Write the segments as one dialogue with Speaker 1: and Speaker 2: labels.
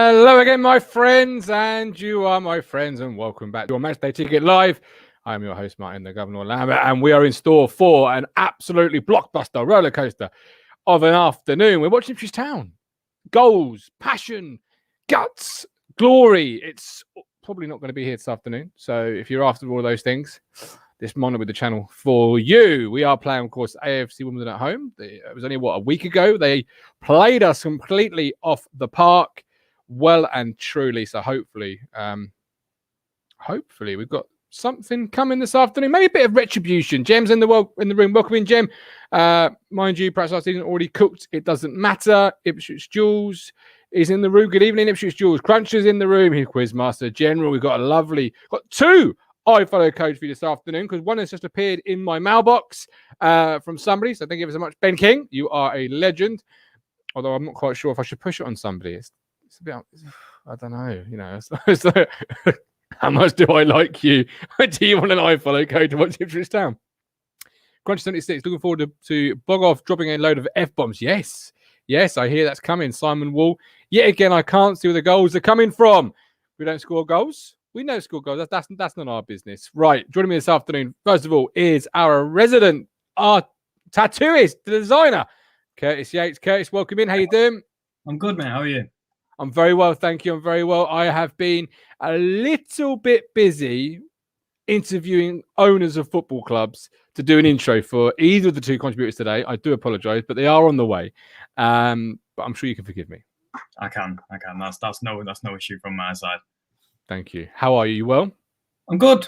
Speaker 1: Hello again, my friends, and you are my friends, and welcome back to your Matchday Ticket Live. I'm your host, Martin the Guv Martin Lambert, and we are in store for an absolutely blockbuster roller coaster of an afternoon. We're watching Ipswich Town. Goals, passion, guts, glory. It's probably not going to be here this afternoon. So if you're after all those things, this might not be the channel for you. We are playing, of course, AFC Wimbledon at home. It was only, a week ago. They played us completely off the park. Well and truly. So hopefully we've got something coming this afternoon. Maybe a bit of retribution. Jem's in the room. Welcome in, Jem. Mind you, perhaps our season already cooked. It doesn't matter. Ipswich Jules is in the room. Good evening, Ipswich Jules. Cruncher's in the room. He's Quizmaster General. We've got two iFollow codes for you this afternoon, because one has just appeared in my mailbox from somebody. So thank you so much, Ben King. You are a legend. Although I'm not quite sure if I should push it on somebody. It's a bit, I don't know, it's like, how much do I like you? Do you want an iFollow code to watch Ipswich Town? Crunch 76, looking forward to BOGOF dropping a load of F-bombs. Yes, I hear that's coming. Simon Wall. Yet again, I can't see where the goals are coming from. We don't score goals. We don't score goals. That's not our business. Right, joining me this afternoon, first of all, is our resident tattooist, the designer, Curtis Yates. Curtis, welcome in. How you doing?
Speaker 2: I'm good, mate. How are you?
Speaker 1: I'm very well, thank you. I'm very well. I have been a little bit busy interviewing owners of football clubs to do an intro for either of the two contributors today. I do apologise, but they are on the way. But I'm sure you can forgive me.
Speaker 2: I can. That's no issue from my side.
Speaker 1: Thank you. How are you? You well?
Speaker 2: I'm good.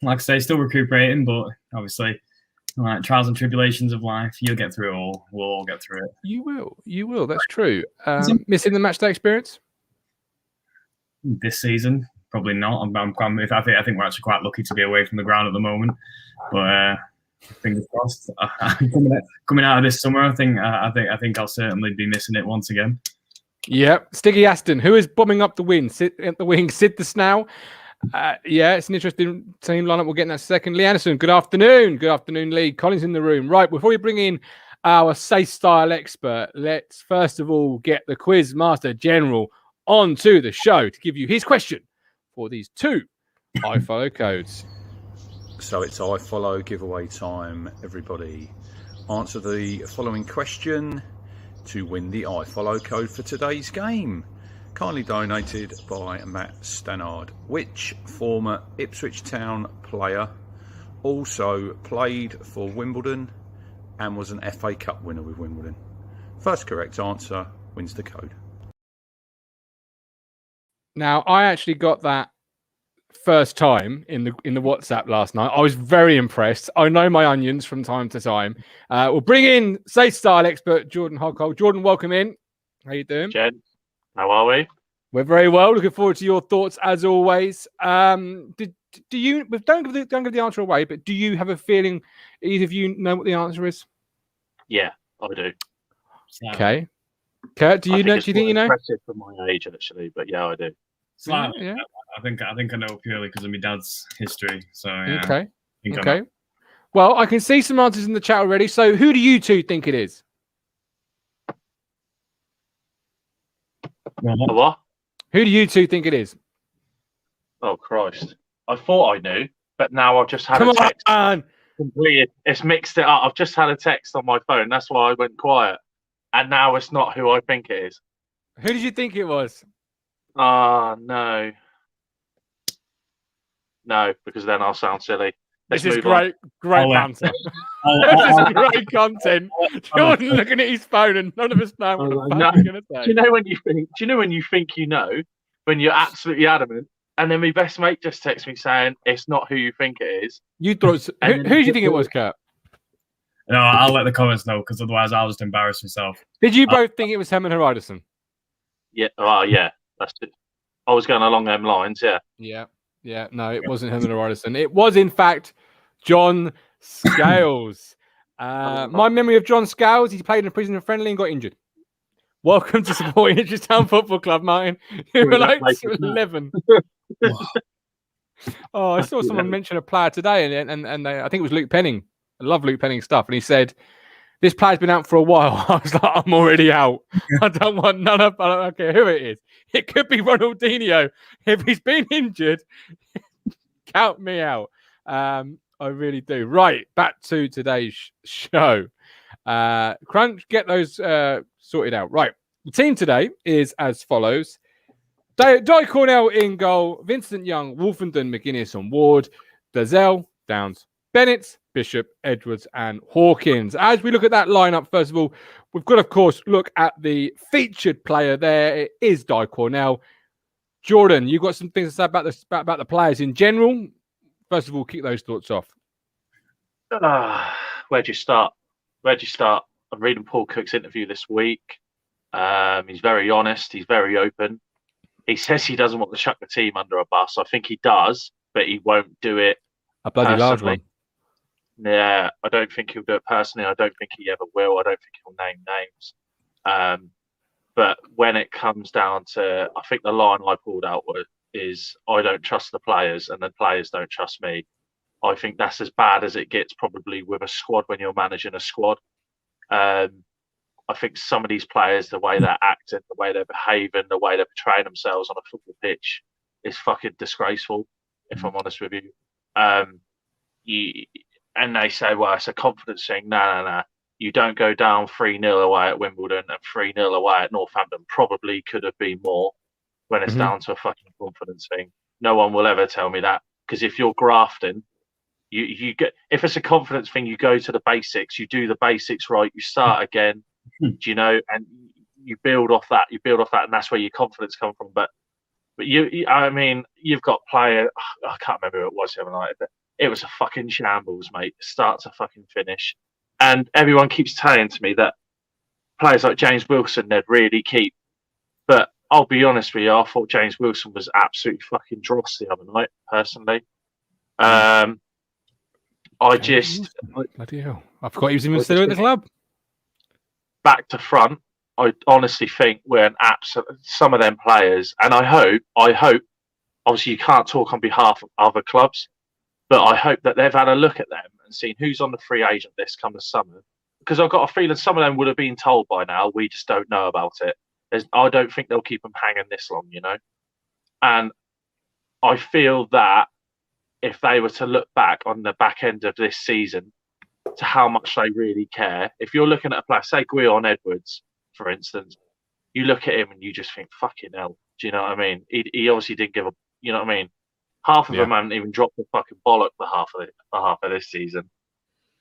Speaker 2: Like I say, still recuperating, but obviously, like trials and tribulations of life, you'll get through it all. We'll all get through it.
Speaker 1: You will. That's true. Missing the matchday experience
Speaker 2: this season? Probably not. I think we're actually quite lucky to be away from the ground at the moment. But fingers crossed. Coming out of this summer, I think I'll certainly be missing it once again.
Speaker 1: Yep. Stiggy Aston, who is bombing up the wing? Sit at the wing. Sid the Snow. It's an interesting team lineup. We'll get in that second. Lee Anderson, good afternoon. Good afternoon, Lee. Collins in the room. Right, before we bring in our Say Style expert, let's first of all get the Quiz Master General onto the show to give you his question for these two iFollow codes.
Speaker 3: So it's iFollow giveaway time, everybody. Answer the following question to win the iFollow code for today's game. Kindly donated by Matt Stannard. Which former Ipswich Town player also played for Wimbledon and was an FA Cup winner with Wimbledon? First correct answer wins the code.
Speaker 1: Now, I actually got that first time in the WhatsApp last night. I was very impressed. I know my onions from time to time. We'll bring in Say Style expert Jordan Hockold. Jordan, welcome in. How you doing?
Speaker 4: Jed, how are we?
Speaker 1: We're very well. Looking forward to your thoughts as always. Do you? Don't give the answer away, but do you have a feeling either of you know what the answer is?
Speaker 4: Yeah, I do.
Speaker 1: Okay. Kurt, do you know? Do you think you know?
Speaker 4: Impressive for my age, actually, but yeah, I do.
Speaker 2: Slightly. Yeah. I think I know purely because of my dad's history. So yeah.
Speaker 1: Okay. Okay. Well, I can see some answers in the chat already. So, who do you two think it is?
Speaker 4: What?
Speaker 1: Who do you two think it is?
Speaker 4: Oh Christ! I thought I knew, but now I've just had a text.
Speaker 1: On.
Speaker 4: Completed. It's mixed it up. I've just had a text on my phone. That's why I went quiet. And now it's not who I think it is.
Speaker 1: Who did you think it was?
Speaker 4: No. No, because then I'll sound silly.
Speaker 1: This is great banter. This is great content. Jordan looking at his phone and none of us know what the fuck he's going to say.
Speaker 4: Do you know when you think you know, when you're absolutely adamant, and then my best mate just texts me saying it's not who you think it is.
Speaker 1: You thought who do you think it was, Kurt?
Speaker 2: No, I'll let the comments know because otherwise I'll just embarrass myself.
Speaker 1: Did you both think it was Herman Heridason?
Speaker 4: Yeah. Yeah. That's it. I was going along them lines. Yeah.
Speaker 1: Yeah. No, it wasn't Herman Heridason. It was, in fact, John Scales. My memory of John Scales, he played in a prisoner friendly and got injured. Welcome to supporting Ipswich Town Football Club, Martin. You were like 11. Oh, I saw someone mention a player today, and I think it was Luke Penning. I love Luke Penning stuff. And he said this player's been out for a while. I was like, I'm already out. I don't want none of. I don't care who it is. It could be Ronaldinho. If he's been injured, count me out. I really do. Right, back to today's show. Crunch, get those sorted out. Right, the team today is as follows. Di Cornell in goal, Vincent Young, Wolfenden, McGuinness on Ward, Dazelle, Downs, Bennett, Bishop, Edwards, and Hawkins. As we look at that lineup, first of all, we've got, of course, look at the featured player there. It is Di Cornell. Jordan, you've got some things to say about the players in general. First of all, kick those thoughts off.
Speaker 4: Where'd you start? I'm reading Paul Cook's interview this week. He's very honest. He's very open. He says he doesn't want to chuck the team under a bus. I think he does, but he won't do it.
Speaker 1: A bloody large one.
Speaker 4: Yeah, I don't think he'll do it personally. I don't think he ever will. I don't think he'll name names. But when it comes down to, I think the line I pulled out is, I don't trust the players and the players don't trust me. I think that's as bad as it gets probably with a squad when you're managing a squad. I think some of these players, the way they're acting, the way they're behaving, the way they're portraying themselves on a football pitch is fucking disgraceful, if I'm honest with you. And they say, well, it's a confidence thing. No. You don't go down 3-0 away at Wimbledon and 3-0 away at Northampton. Probably could have been more when it's down to a fucking confidence thing. No one will ever tell me that. Because if you're grafting, you get, if it's a confidence thing, you go to the basics, you do the basics right, you start again. Do you know, and you build off that, and that's where your confidence comes from. But I mean, you've got player. I can't remember who it was the other night, but it was a fucking shambles, mate, start to fucking finish. And everyone keeps telling to me that players like James Wilson, they'd really keep. But I'll be honest with you, I thought James Wilson was absolutely fucking dross the other night, personally. Bloody
Speaker 1: hell! I forgot he was even still at the club.
Speaker 4: Back to front, I honestly think we're an absolute, some of them players, and I hope, obviously you can't talk on behalf of other clubs, but I hope that they've had a look at them and seen who's on the free agent list come the summer, because I've got a feeling some of them would have been told by now, we just don't know about it. I don't think they'll keep them hanging this long, you know? And I feel that if they were to look back on the back end of this season to how much they really care. If you're looking at a player, say Guion Edwards, for instance, you look at him and you just think, fucking hell. Do you know what I mean? He obviously didn't give a, you know what I mean? Half of them haven't even dropped the fucking bollock for half of this season.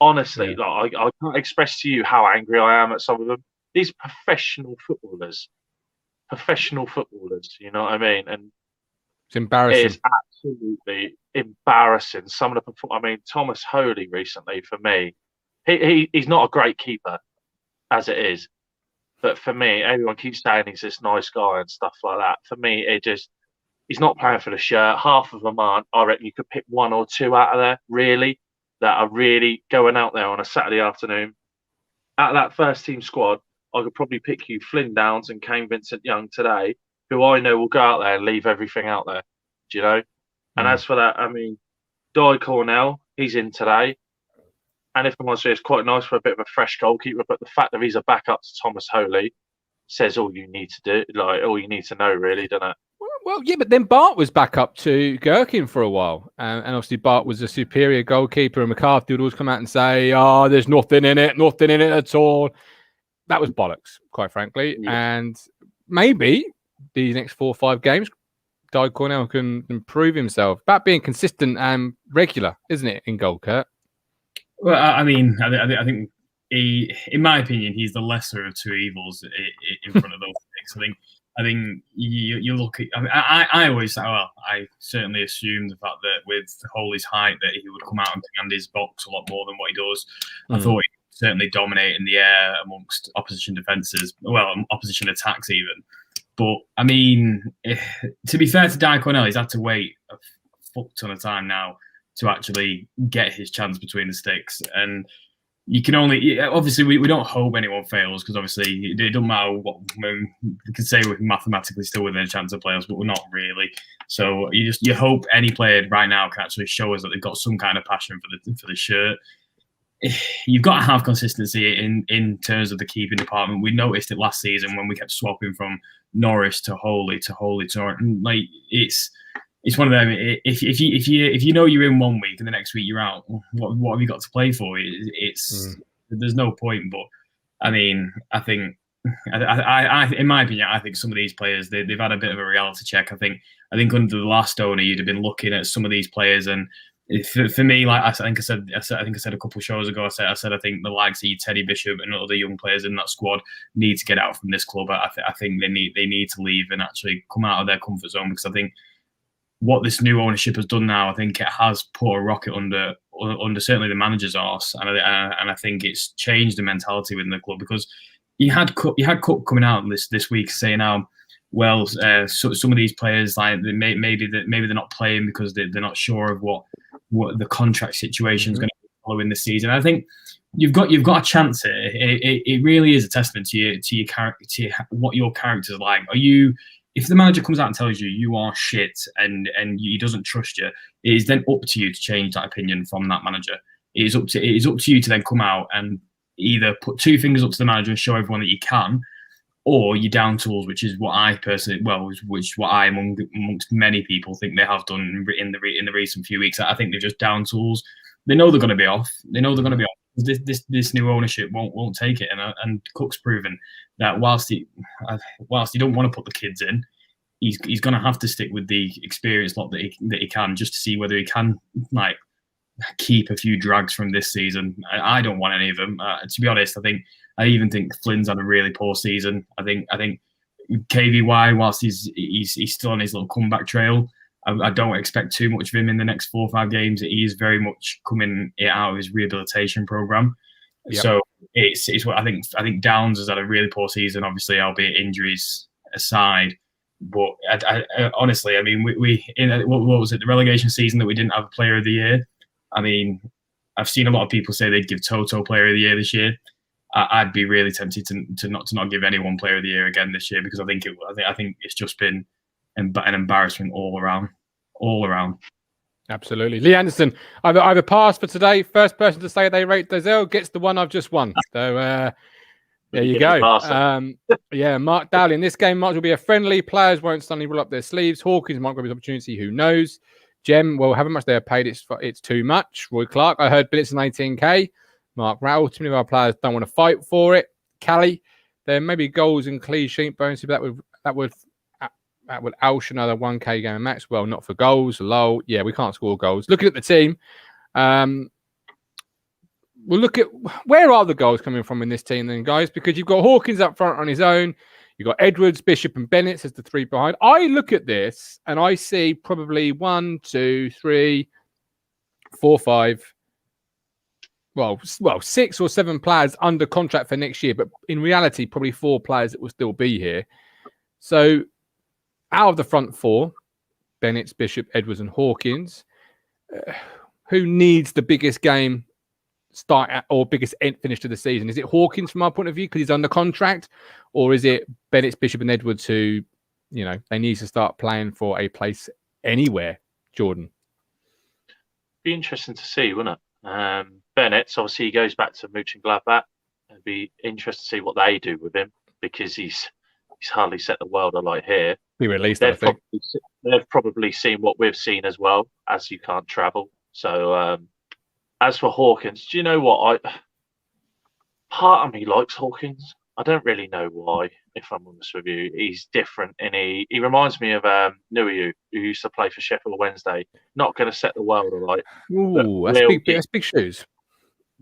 Speaker 4: Honestly, like I can't express to you how angry I am at some of them. These professional footballers, you know what I mean? And
Speaker 1: it's embarrassing.
Speaker 4: It's absolutely embarrassing. Some of the, Thomas Holy recently, for me, he's not a great keeper as it is, but for me, everyone keeps saying he's this nice guy and stuff like that. For me, he's not playing for the shirt. Half of them aren't. I reckon you could pick one or two out of there, really, that are really going out there on a Saturday afternoon. Out of that first team squad, I could probably pick you Flynn Downs and Kane Vincent Young today, who I know will go out there and leave everything out there. Do you know? And as for that, Di Cornell, he's in today. And if I'm honest, it's quite nice for a bit of a fresh goalkeeper. But the fact that he's a backup to Thomas Holy says all you need to do, like all you need to know, really, doesn't it?
Speaker 1: Well, yeah, but then Bart was back up to Gherkin for a while. And obviously Bart was a superior goalkeeper. And McCarthy would always come out and say, oh, there's nothing in it at all. That was bollocks, quite frankly. Yeah. And maybe these next 4 or 5 games, Di Cornell can improve himself. About being consistent and regular, isn't it, in goal, Kurt?
Speaker 2: Well, I think he, in my opinion, he's the lesser of two evils in front of those things. I think you look at. I always say, well, I certainly assumed the fact that with Holy's height that he would come out and command his box a lot more than what he does. I thought he would certainly dominate in the air amongst opposition defences, well, opposition attacks even. But, to be fair to Di Cornell, he's had to wait a fuck ton of time now to actually get his chance between the sticks. And you can only, obviously, we don't hope anyone fails, because obviously it doesn't matter what, we can say we're mathematically still within a chance of playoffs, but we're not really. So you hope any player right now can actually show us that they've got some kind of passion for the shirt. you've got to have consistency in terms of the keeping department. We noticed it last season when we kept swapping from Norris to Holy to like it's one of them. If you know you're in one week and the next week you're out, what have you got to play for? There's no point. But I mean, I think in my opinion, I think some of these players they've had a bit of a reality check. I think under the last owner, you'd have been looking at some of these players and. For me, like I think I said a couple of shows ago, I said I think the likes of Teddy Bishop and other young players in that squad need to get out from this club. I think they need to leave and actually come out of their comfort zone, because I think what this new ownership has done now, I think it has put a rocket under certainly the manager's arse, and I think it's changed the mentality within the club, because you had Cook coming out this week saying how. Well, so some of these players, like maybe they're not playing because they're not sure of what the contract situation is going to be following this season. I think you've got a chance here. It really is a testament to your character, to what your character is like. If the manager comes out and tells you are shit and he doesn't trust you, it is then up to you to change that opinion from that manager. It is up to you to then come out and either put two fingers up to the manager and show everyone that you can. Or you down tools, which is what I personally, amongst many people think they have done in the recent few weeks. I think they're just down tools. They know they're going to be off. This new ownership won't take it, and Cook's proven that whilst he don't want to put the kids in, he's going to have to stick with the experienced lot that he can, just to see whether he can like keep a few drags from this season. I don't want any of them. To be honest, I even think Flynn's had a really poor season. I think KVY, whilst he's still on his little comeback trail, I don't expect too much of him in the next 4 or 5 games. He is very much coming out of his rehabilitation program. Yep. So it's what I think Downs has had a really poor season, obviously, albeit injuries aside. But I honestly, I mean, we in what was it, the relegation season that we didn't have a Player of the Year. I mean, I've seen a lot of people say they'd give Toto Player of the Year this year. I'd be really tempted to not give anyone Player of the Year again this year, because I think it's just been an embarrassment all around.
Speaker 1: Absolutely. Lee Anderson, I've passed for today. First person to say they rate Dozell gets the one I've just won. So there you go. Mark Dowling. In this game, March will be a friendly. Players won't suddenly roll up their sleeves. Hawkins might grab his opportunity. Who knows? Jem, well, however much they are paid, it's too much. Roy Clark, I heard Bennett's 18k. Mark Rattle, too many of our players don't want to fight for it. Callie, there may be goals and clean sheet bonuses, but that would oush another 1k game of Maxwell, not for goals. Lol. Yeah, we can't score goals. Looking at the team, we'll look at where are the goals coming from in this team then, guys, because you've got Hawkins up front on his own. You've got Edwards, Bishop, and Bennett as the three behind. I look at this and I see probably 1, 2, 3, 4, 5. Well, 6 or 7 players under contract for next year, but in reality, probably 4 players that will still be here. So, out of the front 4, Bennett, Bishop, Edwards, and Hawkins, who needs the biggest game start at, or biggest finish to the season? Is it Hawkins from our point of view because he's under contract, or is it Bennett, Bishop, and Edwards who, they need to start playing for a place anywhere? Jordan,
Speaker 4: be interesting to see, wouldn't it? Bennett's obviously he goes back to Mönchengladbach. It'd be interesting to see what they do with him, because he's hardly set the world alight here.
Speaker 1: Be released, I think.
Speaker 4: They've probably seen what we've seen as well, as you can't travel. So as for Hawkins, do you know what? Part of me likes Hawkins. I don't really know why, if I'm honest with you. He's different, and he reminds me of Nuiu, who used to play for Sheffield Wednesday. Not going to set the world alight.
Speaker 1: Ooh, that's big shoes.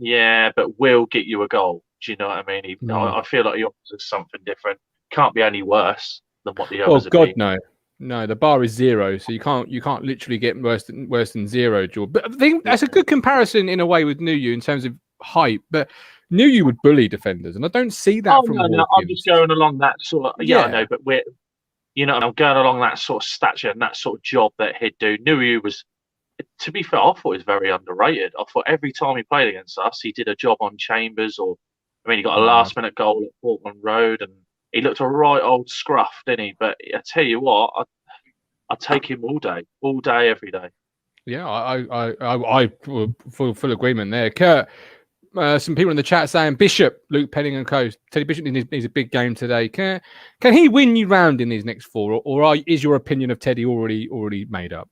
Speaker 4: Yeah, but will get you a goal. Do you know what I mean? I feel like he offers something different. Can't be any worse than what the others have been.
Speaker 1: No. No, the bar is 0, so you can't literally get worse than 0, George. But I think that's a good comparison in a way with Nuiu in terms of height. But Nuiu would bully defenders, and I don't see that from Hawkins.
Speaker 4: No, I'm just going along that sort of I know, but I'm going along that sort of stature and that sort of job that he'd do. Nuiu was, to be fair, I thought he was very underrated. I thought every time he played against us, he did a job on Chambers, he got a last-minute goal at Portland Road, and he looked a right old scruff, didn't he? But I tell you what, I'd take him all day, every day.
Speaker 1: Yeah, I full agreement there. Kurt, some people in the chat saying Bishop, Luke Penning and co. Teddy Bishop needs a big game today. Can he win you round in these next four, or is your opinion of Teddy already made up?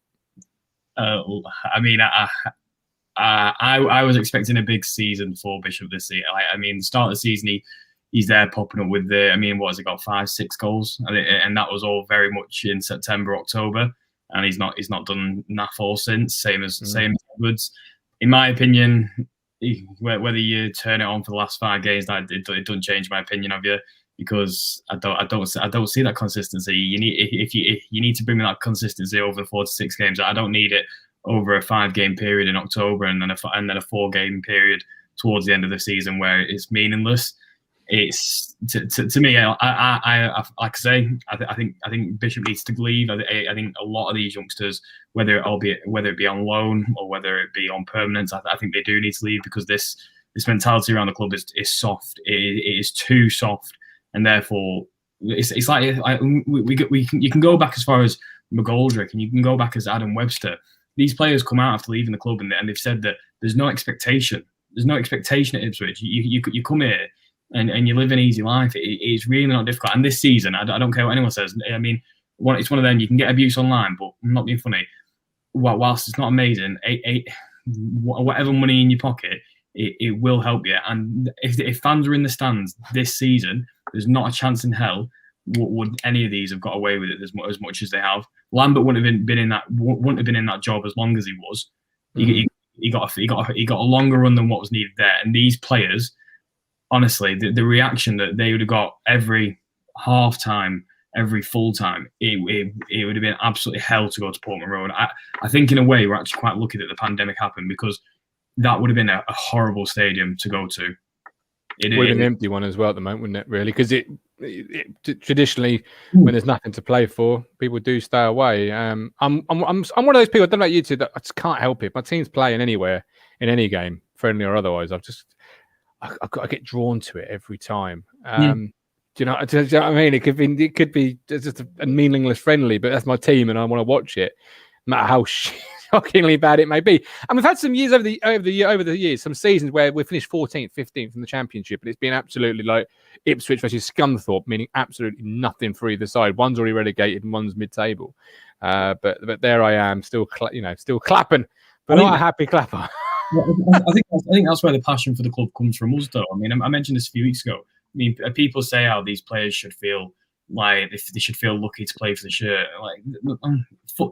Speaker 2: I mean, I was expecting a big season for Bishop this season. I mean, the start of the season, he's there popping up with what has he got, 5-6 goals, and that was all very much in September, October, and he's not done naff all since. Same as Edwards. In my opinion, whether you turn it on for the last 5 games, it doesn't change my opinion of you, because I don't see that consistency. You need to bring me that consistency over the 4 to 6 games. I don't need it over a 5-game period in October and then a 4-game period towards the end of the season where it's meaningless. It's to me, I like I say, I think Bishop needs to leave. I think a lot of these youngsters, whether it be on loan or whether it be on permanent, I think they do need to leave, because this mentality around the club is soft. It is too soft, and therefore it's like you can go back as far as McGoldrick and you can go back as Adam Webster. These players come out after leaving the club and they've said that there's no expectation. There's no expectation at Ipswich. You come here and you live an easy life. It's really not difficult. And this season, I don't care what anyone says. I mean, it's one of them. You can get abuse online, but I'm not being funny. Whilst it's not amazing, whatever money in your pocket, it will help you. And if fans are in the stands this season, there's not a chance in hell would any of these have got away with it as much as they have. Lambert wouldn't have been in that job as long as he was. He got a longer run than what was needed there. And these players, honestly, the reaction that they would have got every half time, every full time, it would have been absolutely hell to go to Portman Road. I think in a way we're actually quite lucky that the pandemic happened, because that would have been a horrible stadium to go to.
Speaker 1: It would have been an empty one as well at the moment, wouldn't it? Really, because it traditionally, when there's nothing to play for, people do stay away. I'm one of those people. I don't know about you two, that I just can't help it. My team's playing anywhere in any game, friendly or otherwise. I get drawn to it every time. Do you know what I mean? It could be just a meaningless friendly, but that's my team, and I want to watch it, no matter how shockingly bad it may be. And we've had some years over the years, some seasons where we finished 14th, 15th in the Championship, and it's been absolutely like Ipswich versus Scunthorpe, meaning absolutely nothing for either side. One's already relegated and one's mid-table. But there I am, still clapping, but not a happy clapper.
Speaker 2: I think that's where the passion for the club comes from us, though. I mean, I mentioned this a few weeks ago. I mean, people say how these players should feel like they should feel lucky to play for the shirt. Like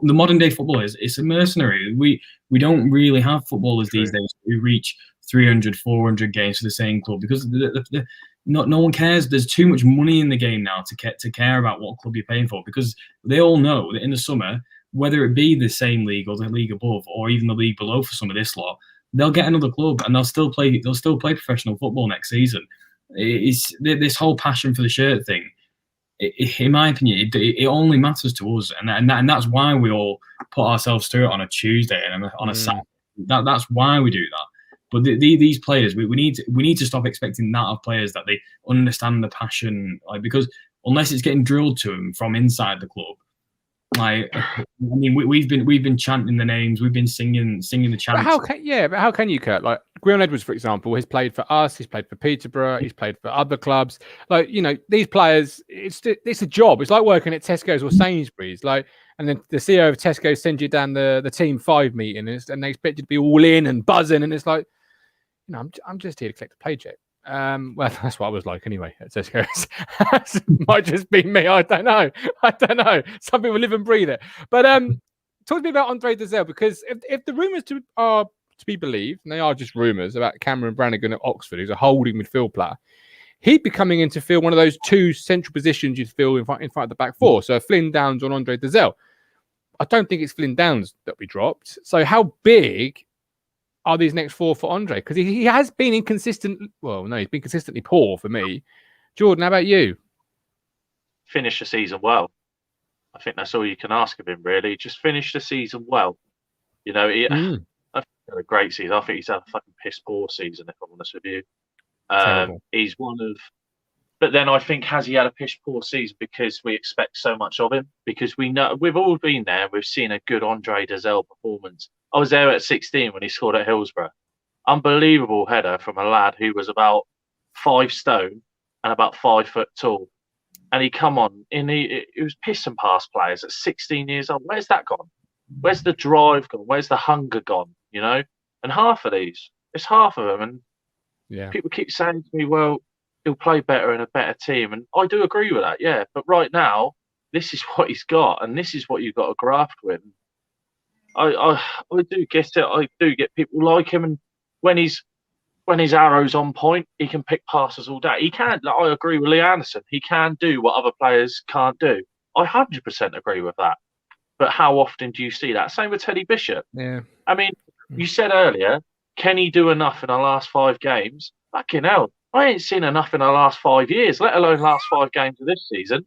Speaker 2: the modern day football it's a mercenary. We don't really have footballers these days who reach 300, 400 games for the same club, because no one cares. There's too much money in the game now to care about what club you're paying for, because they all know that in the summer, whether it be the same league or the league above or even the league below for some of this lot, they'll get another club and they'll still play professional football next season. It's this whole passion for the shirt thing. In my opinion, it only matters to us, and that's why we all put ourselves through it on a Tuesday and on a Saturday. That's why we do that. But these players, we need to stop expecting that of players, that they understand the passion, because unless it's getting drilled to them from inside the club. I mean, we've been chanting the names, we've been singing the chants.
Speaker 1: But how can you, Kurt? Like Graham Edwards, for example, has played for us, he's played for Peterborough, he's played for other clubs. Like, these players, it's a job. It's like working at Tesco's or Sainsbury's. Like, and then the CEO of Tesco sends you down the Team 5 meeting, and they expect you to be all in and buzzing, and it's like, I'm just here to collect a paycheck. Well, that's what I was like anyway at Tesco's. Might just be me. I don't know. Some people live and breathe it. But talk to me about Andre Dazelle, because if the rumours are to be believed, and they are just rumours about Cameron Brannigan at Oxford, who's a holding midfield player, he'd be coming in to fill one of those two central positions you'd fill in front of the back four. So Flynn Downs on Andre Dazelle. I don't think it's Flynn Downs that we dropped. So how big are these next four for Andre? Because he has been inconsistent. Well, no, he's been consistently poor for me. Jordan, how about you?
Speaker 4: Finish the season well. I think that's all you can ask of him, really. Just finish the season well. I think he's had a great season. I think he's had a fucking piss poor season, if I'm honest with you. He's one of... But then I think, has he had a piss poor season because we expect so much of him? Because we know, we've all been there, we've seen a good Andre Dazelle performance. I was there at 16 when he scored at Hillsborough. Unbelievable header from a lad who was about 5 stone and about 5 foot tall. And he come on, and he was pissing past players at 16 years old. Where's that gone? Where's the drive gone? Where's the hunger gone? You know? And half of these, it's half of them. And people keep saying to me, well, he'll play better in a better team. And I do agree with that, yeah. But right now, this is what he's got, and this is what you've got to graft with. I do get it. I do get people like him, and when his arrow's on point, he can pick passes all day. He can. Like, I agree with Lee Anderson. He can do what other players can't do. I 100% agree with that. But how often do you see that? Same with Teddy Bishop.
Speaker 1: Yeah.
Speaker 4: I mean, you said earlier, can he do enough in the last 5 games? Fucking hell. I ain't seen enough in the last 5 years, let alone last 5 games of this season.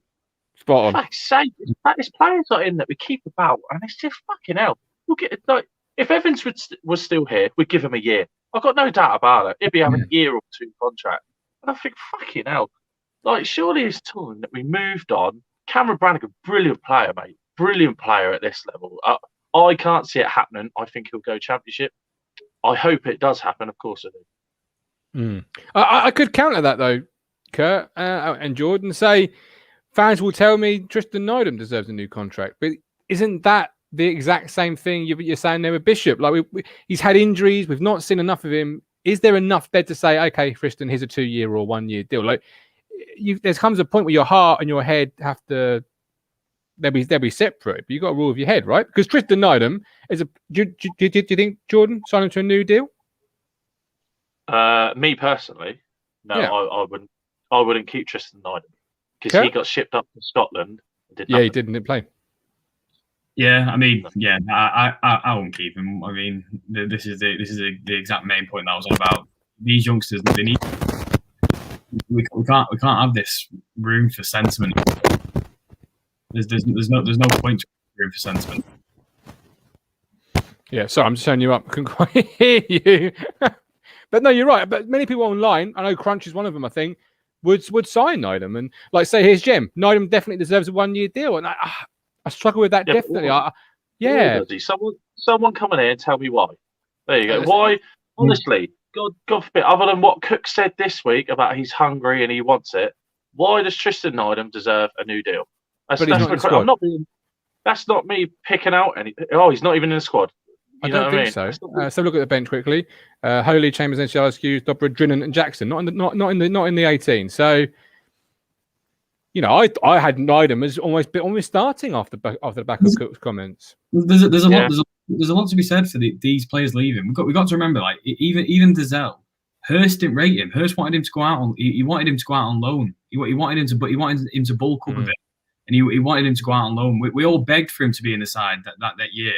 Speaker 1: Spot on.
Speaker 4: For fuck's sake, there's players like in that we keep about, and it's just fucking hell. Look at it, like, if Evans was still here, we'd give him a year. I've got no doubt about it. He'd be having a year or 2 contract. And I think, fucking hell. Like, surely it's time that we moved on. Cameron Brannigan, brilliant player, mate. Brilliant player at this level. I can't see it happening. I think he'll go Championship. I hope it does happen. Of course I do.
Speaker 1: I could counter that, though, Kurt and Jordan. Say, fans will tell me Tristan Nydam deserves a new contract. But isn't that the exact same thing you're saying there with Bishop? Like, he's had injuries. We've not seen enough of him. Is there enough there to say, okay, Tristan, here's a 2-year or 1-year deal? Like, there comes a point where your heart and your head have to, they'll be separate. But you've got to rule with your head, right? Because Tristan Nydam is a. Do you think, Jordan, sign him to a new deal?
Speaker 4: Me personally, no,
Speaker 1: Yeah.
Speaker 4: I wouldn't keep Tristan Nydam because he got shipped up to Scotland.
Speaker 1: He didn't play.
Speaker 2: Yeah, I mean, yeah, I won't keep him. I mean, this is the exact main point that I was on about. These youngsters, they need. We can't have this room for sentiment. There's no point to room for sentiment.
Speaker 1: Yeah, sorry, I'm just turning you up. I couldn't quite hear you. But no, you're right. But many people online, I know Crunch is one of them, I think, would sign Nydam. And like, say, here's Jem. Nydam definitely deserves a 1-year deal. And I struggle with that, definitely.
Speaker 4: Someone come in here and tell me why. There you go. Why? Honestly, God forbid, other than what Cook said this week about he's hungry and he wants it, why does Tristan Nydam deserve a new deal? That's not me picking out anything. Oh, he's not even in the squad.
Speaker 1: I don't think so. So look at the bench quickly. Holy, Chambers, NCRSQ, Dobra, Drinnan, and Jackson. Not in the 18. So, you know, I had Nydam as almost starting off the back of Cook's comments.
Speaker 2: There's a lot to be said for these players leaving. We got to remember, like, even Dazelle, Hurst didn't rate him. Hurst wanted him to go out on. He wanted him to go out on loan. He wanted him to bulk up a bit, and he wanted him to go out on loan. We all begged for him to be in the side that year.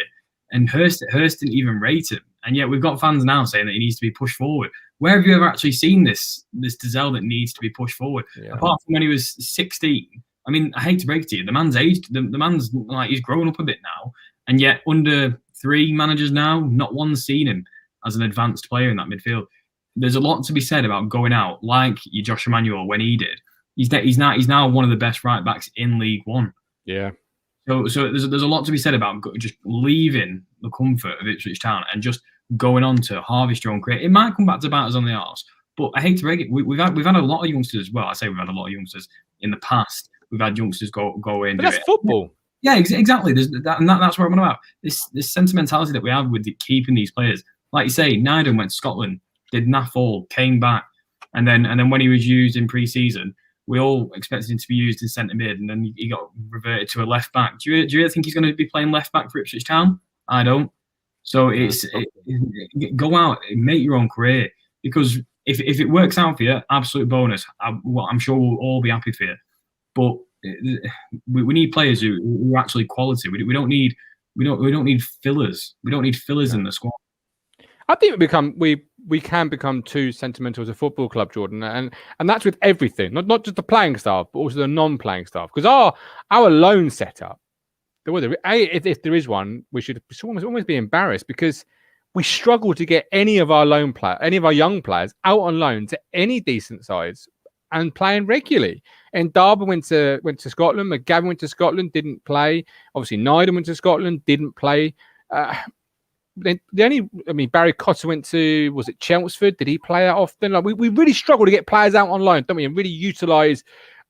Speaker 2: And Hurst didn't even rate him. And yet we've got fans now saying that he needs to be pushed forward. Where have you ever actually seen this Dazelle that needs to be pushed forward? Yeah. Apart from when he was 16. I mean, I hate to break it to you. The man's aged. The man's like, he's grown up a bit now. And yet under 3 managers now, not one's seen him as an advanced player in that midfield. There's a lot to be said about going out like your Josh Emmanuel when he did. He's now one of the best right backs in League One.
Speaker 1: Yeah.
Speaker 2: So there's a lot to be said about just leaving the comfort of Ipswich Town and just going on to harvest your own career. It might come back to bite us on the arse, but I hate to break it. We've had a lot of youngsters as well. I say we've had a lot of youngsters in the past. We've had youngsters go in.
Speaker 1: But that's football.
Speaker 2: Yeah, exactly. There's that's what I'm on about. This sentimentality that we have with keeping these players. Like you say, Nydam went to Scotland, did naff all, came back, and then when he was used in pre-season, we all expected him to be used in centre mid, and then he got reverted to a left back. Do you really think he's going to be playing left back for Ipswich Town? I don't. So go out and make your own career, because if it works out for you, absolute bonus. I'm sure we'll all be happy for you. But we need players who are actually quality. We don't need fillers. We don't need fillers in the squad.
Speaker 1: I think we can become too sentimental as a football club, Jordan, and that's with everything, not just the playing staff, but also the non-playing staff. Because our loan setup, if there is one, we should almost be embarrassed, because we struggle to get any of our young players out on loan to any decent sides and playing regularly. And Darby went to Scotland. McGavin went to Scotland, didn't play. Obviously, Nydam went to Scotland, didn't play. Barry Cotter went to, was it Chelmsford? Did he play that often? Like we really struggle to get players out on loan, don't we? And really utilise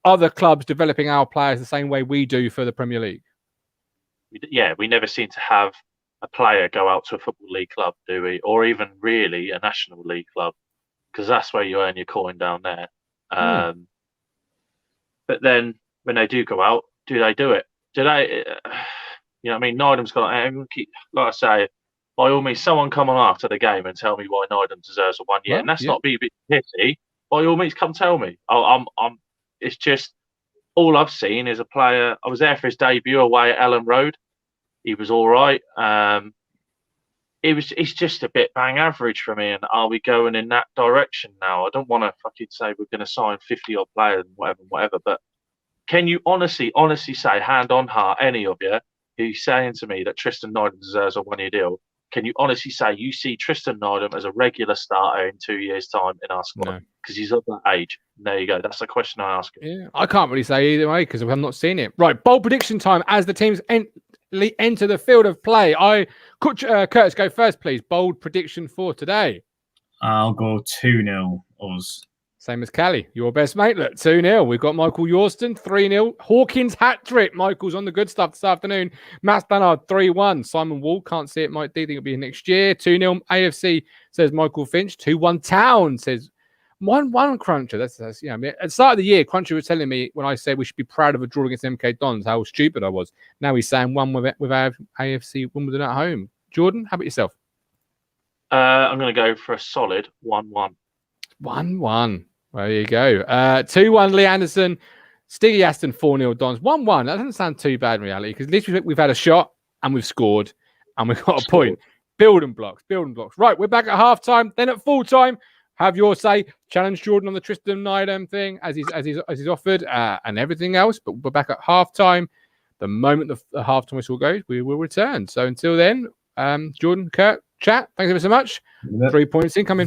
Speaker 1: other clubs developing our players the same way we do for the Premier League.
Speaker 4: Yeah, we never seem to have a player go out to a Football League club, do we? Or even really a National League club, because that's where you earn your coin down there. But then when they do go out, do they do it? Do they? You know what I mean? Nydam's got, like I say, by all means, someone come on after the game and tell me why Nydam deserves a 1 year.
Speaker 1: Well,
Speaker 4: and that's not being a bit pity. By all means, come tell me. It's just, all I've seen is a player. I was there for his debut away at Ellen Road. He was all right. It's just a bit bang average for me. And are we going in that direction now? I don't want to fucking say we're going to sign 50-odd players and whatever. But can you honestly say, hand on heart, any of you who's saying to me that Tristan Nydam deserves a 1 year deal, can you honestly say you see Tristan Nydam as a regular starter in 2 years' time in our squad? Because he's of that age. There you go. That's the question I ask you.
Speaker 1: Yeah, I can't really say either way because we have not seen it. Right, bold prediction time as the teams enter the field of play. Curtis, go first, please. Bold prediction for today.
Speaker 2: I'll go 2-0 us.
Speaker 1: Same as Callie, your best mate. Look, 2-0. We've got Michael Yorston, 3-0. Hawkins hat-trick. Michael's on the good stuff this afternoon. Matt Stannard, 3-1. Simon Wall, can't see it. Mike D, think it'll be next year. 2-0. AFC, says Michael Finch. 2-1. Town, says 1-1 Cruncher. That's at the start of the year, Cruncher was telling me when I said we should be proud of a draw against MK Dons, how stupid I was. Now he's saying 1 with AFC Wimbledon at home. Jordan, how about yourself?
Speaker 4: I'm going to go for a solid 1-1.
Speaker 1: 1-1. Well, there you go. 2-1 Lee Anderson. Stiggy Aston 4-0 Dons. 1-1. That doesn't sound too bad in reality because at least we've had a shot and we've scored and we've got a point. Building blocks. Right, we're back at half-time. Then at full-time, have your say. Challenge Jordan on the Tristan Nydam thing as he's offered and everything else. But we're back at half-time. The moment the half-time whistle goes, we will return. So until then, Jordan, Kurt, chat. Thanks ever so much. 3 points incoming.